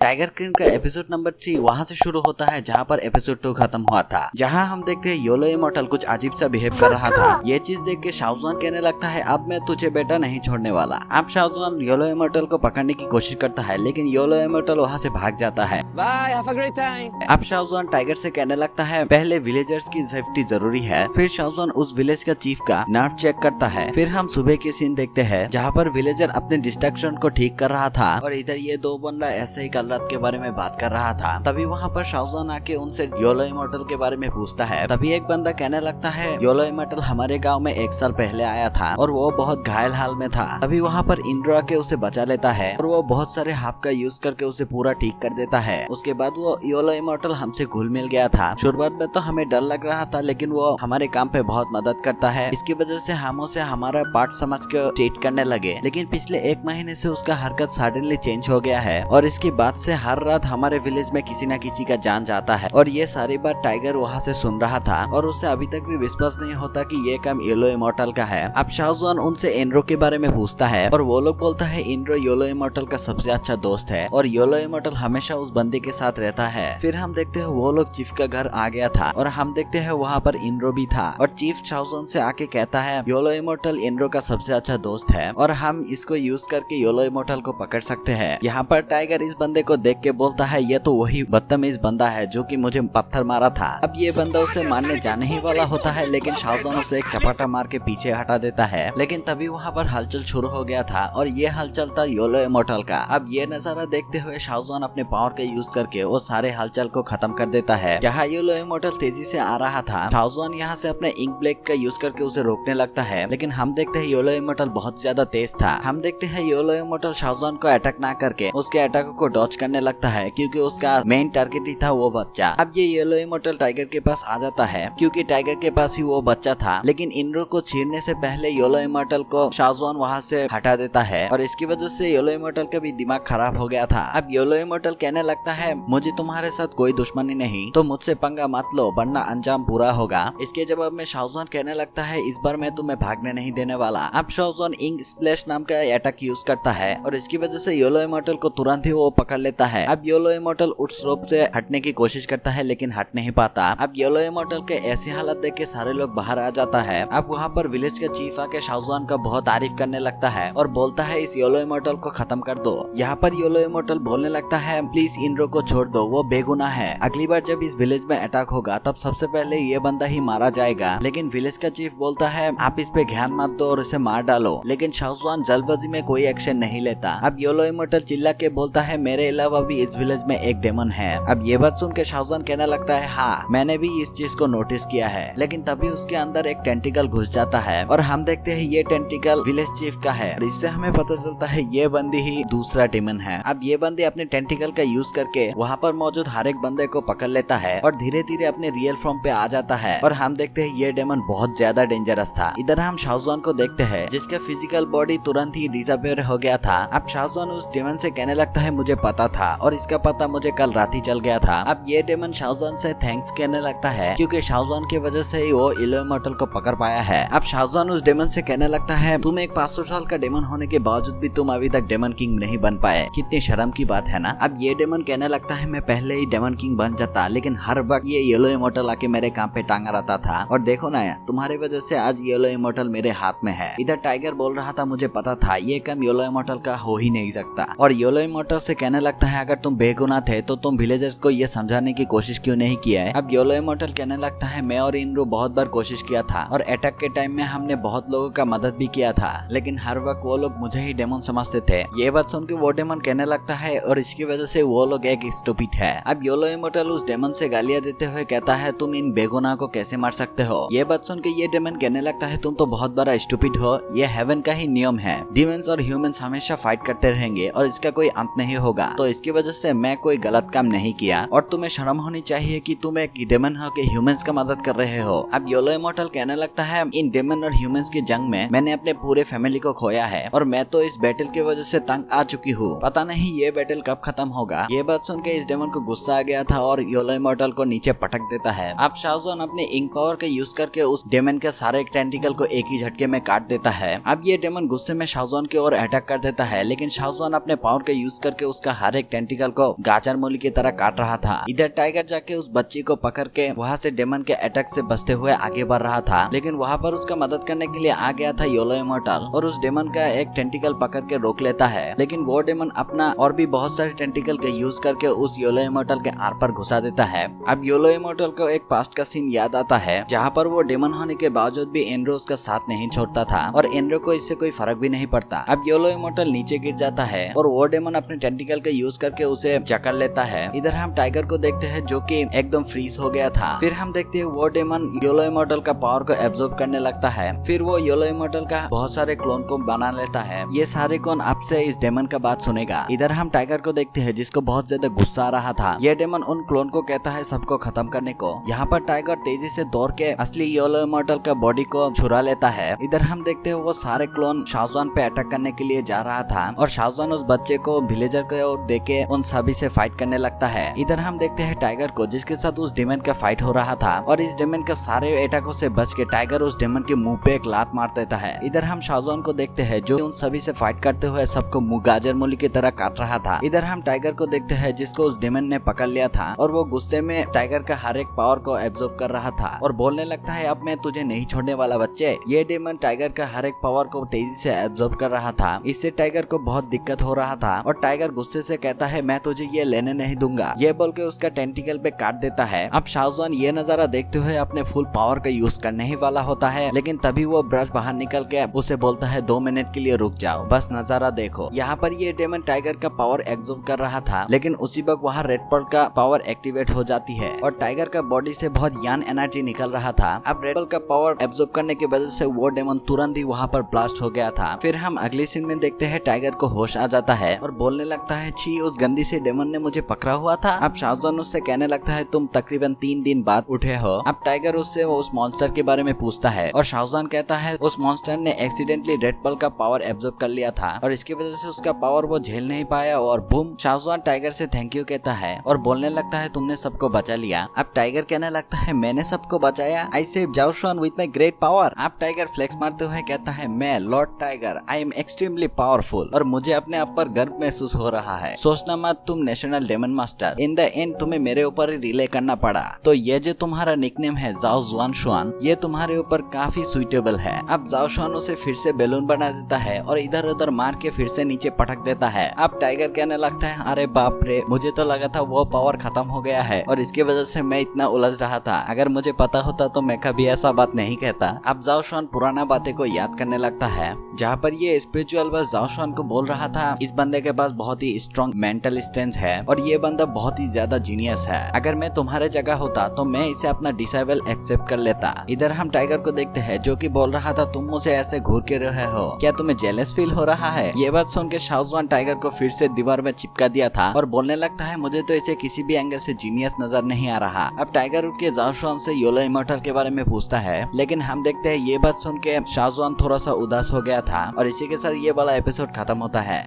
Tiger king का episode number 3 वहाँ से शुरू होता है जहाँ पर एपिसोड 2 खत्म हुआ था, जहाँ हम देखते हैं योलो इमॉर्टल कुछ अजीब सा बिहेव कर रहा था। ये चीज देख के शाओजुआन कहने लगता है अब मैं तुझे बेटा नहीं छोड़ने वाला। अब शाओजुआन योलो इमॉर्टल को पकड़ने की कोशिश करता है लेकिन योलो इमॉर्टल वहाँ से भाग जाता है। Bye, have a great time. अब शाओजुआन टाइगर से कहने लगता है पहले विलेजर्स की सेफ्टी जरूरी है। फिर शाओजुआन उस विलेज का चीफ का नर्व चेक करता है। फिर हम सुबह की सीन देखते हैं जहाँ पर विलेजर अपने डिस्ट्रक्शन को ठीक कर रहा था और इधर ये दो बंदा ऐसे ही कल रात के बारे में बात कर रहा था। तभी वहाँ पर शाओजुआन आके उनसे योलो इमॉर्टल के बारे में पूछता है। तभी एक बंदा कहने लगता है योलो इमॉर्टल हमारे गाँव में 1 साल पहले आया था और वो बहुत घायल हाल में था। तभी वहाँ पर इंद्र आके उसे बचा लेता है और वो बहुत सारे हाफ का यूज करके उसे पूरा ठीक कर देता है। उसके बाद वो योलो इमॉर्टल हमसे घुल मिल गया था। शुरुआत में तो हमें डर लग रहा था लेकिन वो हमारे काम पे बहुत मदद करता है। इसकी वजह से हम उसे हमारा पार्ट समझ के ट्रीट करने लगे। लेकिन पिछले 1 महीने से उसका हरकत सडनली चेंज हो गया है और इसके बाद से हर रात हमारे विलेज में किसी न किसी का जान जाता है। और ये सारी बात टाइगर वहाँ से सुन रहा था और उसे अभी तक भी विश्वास नहीं होता कि ये काम योलो इमॉर्टल का है। अब शाओजुआन उनसे इंद्रो के बारे में पूछता है और वो लोग बोलता है इंद्रो योलो इमॉर्टल का सबसे अच्छा दोस्त है और योलो इमॉर्टल हमेशा उस बंदे के साथ रहता है। फिर हम देखते हैं वो लोग चीफ का घर आ गया था और हम देखते हैं वहाँ पर इंद्रो भी था और चीफ शाओजुआन से आके कहता है योलो इमॉर्टल इंद्रो का सबसे अच्छा दोस्त है और हम इसको यूज करके योलो इमॉर्टल को पकड़ सकते हैं। यहाँ पर टाइगर इस बंदे को देख के बोलता है ये तो वही बदतमीज बंदा है जो कि मुझे पत्थर मारा था। अब ये बंदा उसे मारने जाने ही वाला होता है लेकिन शाओजुआन उसे एक चपाटा मार के पीछे हटा देता है। लेकिन तभी वहाँ पर हलचल शुरू हो गया था और ये हलचल था योलो इमॉर्टल का। अब ये नजारा देखते हुए शाओजुआन अपने पावर का यूज करके वो सारे हलचल को खत्म कर देता है। जहाँ योलो इमॉर्टल तेजी से आ रहा था शाओजुआन यहाँ से अपने इंक ब्लेड का यूज करके उसे रोकने लगता है लेकिन हम देखते हैं योलो इमॉर्टल बहुत ज्यादा तेज था। हम देखते हैं योलो इमॉर्टल शाओजुआन को अटैक ना करके उसके अटैक को डॉच करने लगता है क्योंकि उसका मेन टारगेट ही था वो बच्चा। अब ये येलो इमॉर्टल टाइगर के पास आ जाता है क्योंकि टाइगर के पास ही वो बच्चा था लेकिन इंद्र को छीनने से पहले येलो इमॉर्टल को शाओजुआन वहाँ से हटा देता है और इसकी वजह से येलो इमॉर्टल का भी दिमाग खराब हो गया था। अब येलो इमॉर्टल कहने लगता है मुझे तुम्हारे साथ कोई दुश्मनी नहीं तो मुझसे पंगा मत लो वरना अंजाम बुरा होगा। इसके जवाब में शाओजुआन कहने लगता है इस बार मैं तुम्हें भागने नहीं देने वाला। अब शाओजुआन इंक स्प्लैश नाम का अटैक यूज करता है और इसकी वजह से येलो इमॉर्टल को तुरंत ही वो पकड़ लेता है। अब येलो इमॉर्टल उस रोप से हटने की कोशिश करता है लेकिन हट नहीं पाता। अब येलो इमॉर्टल के ऐसी हालत देख के सारे लोग बाहर आ जाता है। अब वहाँ पर विलेज का चीफ आके शाओजुआन का बहुत तारीफ करने लगता है और बोलता है इस येलो इमॉर्टल को खत्म कर दो। यहाँ पर येलो इमॉर्टल बोलने लगता है प्लीज इंद्रो को छोड़ दो वो बेगुनाह है। अगली बार जब इस विलेज में अटैक होगा तब सबसे पहले ये बंदा ही मारा जाएगा। लेकिन विलेज का चीफ बोलता है आप इस पे ध्यान मत दो और इसे मार डालो। लेकिन शाओजुआन जल्दबाजी में कोई एक्शन नहीं लेता। अब येलो इमॉर्टल चिल्ला के बोलता है मेरे अलावा भी इस विलेज में एक डेमन है। अब ये बात सुन के शाओजुआन कहने लगता है हाँ मैंने भी इस चीज को नोटिस किया है। लेकिन तभी उसके अंदर एक टेंटिकल घुस जाता है और हम देखते हैं ये टेंटिकल विलेज चीफ का है और इससे हमें पता चलता है ये बंदी ही दूसरा डेमन है। अब ये बंदी अपने टेंटिकल का यूज करके वहाँ पर मौजूद हर एक बंदे को पकड़ लेता है और धीरे धीरे अपने रियल फॉर्म पे आ जाता है और हम देखते हैं ये डेमन बहुत ज्यादा डेंजरस था। इधर हम शाओजुआन को देखते हैं जिसका फिजिकल बॉडी तुरंत ही डिसअपियर हो गया था। अब शाओजुआन उस डेमन से कहने लगता है मुझे पता था और इसका पता मुझे कल रात ही चल गया था। अब ये डेमन शाओजुआन से थैंक्स कहने लगता है क्योंकि शाओजुआन की वजह से ही वो येलो इमॉर्टल को पकड़ पाया है। अब शाओजुआन उस डेमन से कहने लगता है तुम एक 500 साल का डेमन होने के बावजूद भी तुम अभी तक डेमन किंग नहीं बन पाए, कितनी शर्म की बात है ना। अब ये डेमन कहने लगता है मैं पहले ही डेमन किंग बन जाता लेकिन हर वक्त ये येलो इमॉर्टल आके मेरे काम पे टांगा रहता था और देखो ना तुम्हारी वजह से आज येलो इमॉर्टल मेरे हाथ में है। इधर टाइगर बोल रहा था मुझे पता था ये काम येलो इमॉर्टल का हो ही नहीं सकता और येलो इमॉर्टल से कहने लगता है अगर तुम बेगुनाह थे तो तुम विलेजर्स को ये समझाने की कोशिश क्यों नहीं किया है। अब येलो इमॉर्टल कहने लगता है मैं और इंद्रो बहुत बार कोशिश किया था और अटैक के टाइम में हमने बहुत लोगों का मदद भी किया था लेकिन हर वक्त वो लोग मुझे ही डेमन समझते थे। ये बात सुन के वो डेमन कहने लगता है और इसकी वजह से वो लोग एक स्टूपिड है। अब येलो इमॉर्टल उस डेमन से गालियां देते हुए कहता है तुम इन बेगुनाह को कैसे मार सकते हो। ये बात सुन के ये डेमन कहने लगता है तुम तो बहुत बड़ा स्टूपिड हो, ये हेवन का ही नियम है। डिमन्स और ह्यूमंस हमेशा फाइट करते रहेंगे और इसका कोई अंत नहीं होगा तो इसकी वजह से मैं कोई गलत काम नहीं किया और तुम्हें शर्म होनी चाहिए कि तुम एक डेमन हो के ह्यूमंस का मदद कर रहे हो। अब येलो इमॉर्टल कहने लगता है इन डेमन और ह्यूमंस की जंग में मैंने अपने पूरे फैमिली को खोया है और मैं तो इस बैटल की वजह से तंग आ चुकी हूँ, पता नहीं ये बैटल कब खत्म होगा। ये बात सुन के इस डेमन को गुस्सा आ गया था और येलो इमॉर्टल को नीचे पटक देता है। अब शाओजुआन अपने इंक पावर का यूज करके उस डेमन के सारे टेंटिकल को एक ही झटके में काट देता है। अब ये डेमन गुस्से में शाओजुआन की ओर अटैक कर देता है लेकिन शाओजुआन अपने पावर का यूज करके उसका हर एक टेंटिकल को गाजर मूली की तरह काट रहा था। इधर टाइगर जाके उस बच्ची को पकड़ के वहाँ से डेमन के अटैक से बचते हुए आगे बढ़ रहा था, लेकिन वहाँ पर उसका मदद करने के लिए आ गया था येलो इमॉर्टल और उस डेमन का एक टेंटिकल पकड़ के रोक लेता है। लेकिन वो डेमन अपना और भी बहुत सारे टेंटिकल का यूज करके उस येलो इमॉर्टल के आर पर घुसा देता है। अब येलो इमॉर्टल को एक पास्ट का सीन याद आता है जहाँ पर वो डेमन होने के बावजूद भी एनरो उसका साथ नहीं छोड़ता था और एनरो को इससे कोई फर्क भी नहीं पड़ता। अब येलो इमॉर्टल नीचे गिर जाता है और वो डेमन अपने टेंटिकल का यूज करके उसे जकड़ लेता है। इधर हम टाइगर को देखते हैं जो कि एकदम फ्रीज हो गया था। फिर हम देखते हैं वो डेमन येलो इमॉर्टल का पावर को एब्जॉर्ब करने लगता है। फिर वो येलो इमॉर्टल का बहुत सारे क्लोन को बना लेता है। ये सारे क्लोन अब से इस डेमन का बात सुनेगा। इधर हम टाइगर को देखते हैं जिसको बहुत ज्यादा गुस्सा आ रहा था। ये डेमन उन क्लोन को कहता है सबको खत्म करने को। यहाँ पर टाइगर तेजी से दौड़ के असली येलो इमॉर्टल का बॉडी को छुरा लेता है। इधर हम देखते हैं वो सारे क्लोन शाहजहान पे अटैक करने के लिए जा रहा था और शाहजहान उस बच्चे को विलेजर को देके उन सभी से फाइट करने लगता है। इधर हम देखते हैं टाइगर को जिसके साथ उस डेमन का फाइट हो रहा था और इस डेमन के सारे अटैकों से बच के टाइगर उस डेमन के मुंह पे एक लात मार देता है। इधर हम शाहजहान को देखते हैं जो उन सभी से फाइट करते हुए सबको मुंह गाजर मूली की तरह काट रहा था। इधर हम टाइगर को देखते हैं जिसको उस डेमन ने पकड़ लिया था और वो गुस्से में टाइगर का हर एक पावर को एब्जॉर्ब कर रहा था और बोलने लगता है अब मैं तुझे नहीं छोड़ने वाला बच्चे। ये डेमन टाइगर का हर एक पावर को तेजी से एब्जॉर्ब कर रहा था। इससे टाइगर को बहुत दिक्कत हो रहा था और टाइगर गुस्से से कहता है मैं तुझे ये लेने नहीं दूंगा। ये बोल के उसका टेंटिकल पे काट देता है। अब शाहजहान ये नजारा देखते हुए अपने फुल पावर का यूज करने ही वाला होता है, लेकिन तभी वो ब्रश बाहर निकल के उसे बोलता है 2 मिनट के लिए रुक जाओ, बस नजारा देखो। यहाँ पर ये डेमन टाइगर का पावर एब्जॉर्ब कर रहा था, लेकिन उसी वक्त वहाँ रेड पर्ल का पावर एक्टिवेट हो जाती है और टाइगर का बॉडी से बहुत यान एनर्जी निकल रहा था। अब रेड पर्ल का पावर एब्जॉर्ब करने की वजह से वो डेमन तुरंत ही वहाँ पर ब्लास्ट हो गया था। फिर हम अगले सीन में देखते हैं टाइगर को होश आ जाता है और बोलने लगता है छी उस गंदी से डेमन ने मुझे पकड़ा हुआ था। अब शाहजहान उससे कहने लगता है तुम तकरीबन 3 दिन बाद उठे हो। अब टाइगर उससे उस मॉन्स्टर के बारे में पूछता है और शाहजहान कहता है उस मॉन्स्टर ने एक्सीडेंटली रेड पर्ल का पावर एब्जॉर्ब कर लिया था और इसकी वजह से उसका पावर वो झेल नहीं पाया और बूम। शाहजहान टाइगर से थैंक यू कहता है और बोलने लगता है तुमने सबको बचा लिया। अब टाइगर कहने लगता है मैंने सबको बचाया, आई सेव जाओ शुआन विद माय ग्रेट पावर। अब टाइगर फ्लेक्स मारते हुए कहता है मैं Lord tiger, I am extremely powerful और मुझे अपने आप पर गर्व महसूस हो रहा है। सोचना मत तुम national demon master, in the end तुम्हें मेरे ऊपर ही रिले करना पड़ा। तो ये जो तुम्हारा निकनेम है जाओ जुआन शुआन, ये तुम्हारे ऊपर काफी सुइटेबल है। अब जाओ शुआन उसे फिर से बैलून बना देता है और इधर उधर मार के फिर से नीचे पटक देता है। अब टाइगर कहने लगता है अरे बाप रे, मुझे तो लगा था वो पावर खत्म हो गया है और इसकी वजह से मैं इतना उलझ रहा था। अगर मुझे पता होता तो मैं कभी ऐसा बात नहीं कहता। अब जाओ शुआन पुराना बातें को याद करने लगता है, जहाँ पर ये स्पिरिचुअल बस जाओ शुआन को बोल रहा था इस बंदे के पास बहुत ही स्ट्रॉन्ग मेंटल स्ट्रेंथ है और ये बंदा बहुत ही ज्यादा जीनियस है। अगर मैं तुम्हारे जगह होता तो मैं इसे अपना डिसेबल एक्सेप्ट कर लेता। इधर हम टाइगर को देखते हैं जो कि बोल रहा था तुम मुझे ऐसे घूर के रहे हो, क्या तुम्हें जेलस फील हो रहा है। ये बात सुन के शाहजहान टाइगर को फिर से दीवार में चिपका दिया था और बोलने लगता है मुझे तो इसे किसी भी एंगल से जीनियस नजर नहीं आ रहा। अब टाइगर उठ के जाओ शुआन से येलो इमॉर्टल के बारे में पूछता है, लेकिन हम देखते हैं ये बात सुन के शाहजहान थोड़ा सा उदास हो गया था और इसी के साथ ये वाला एपिसोड खत्म होता है।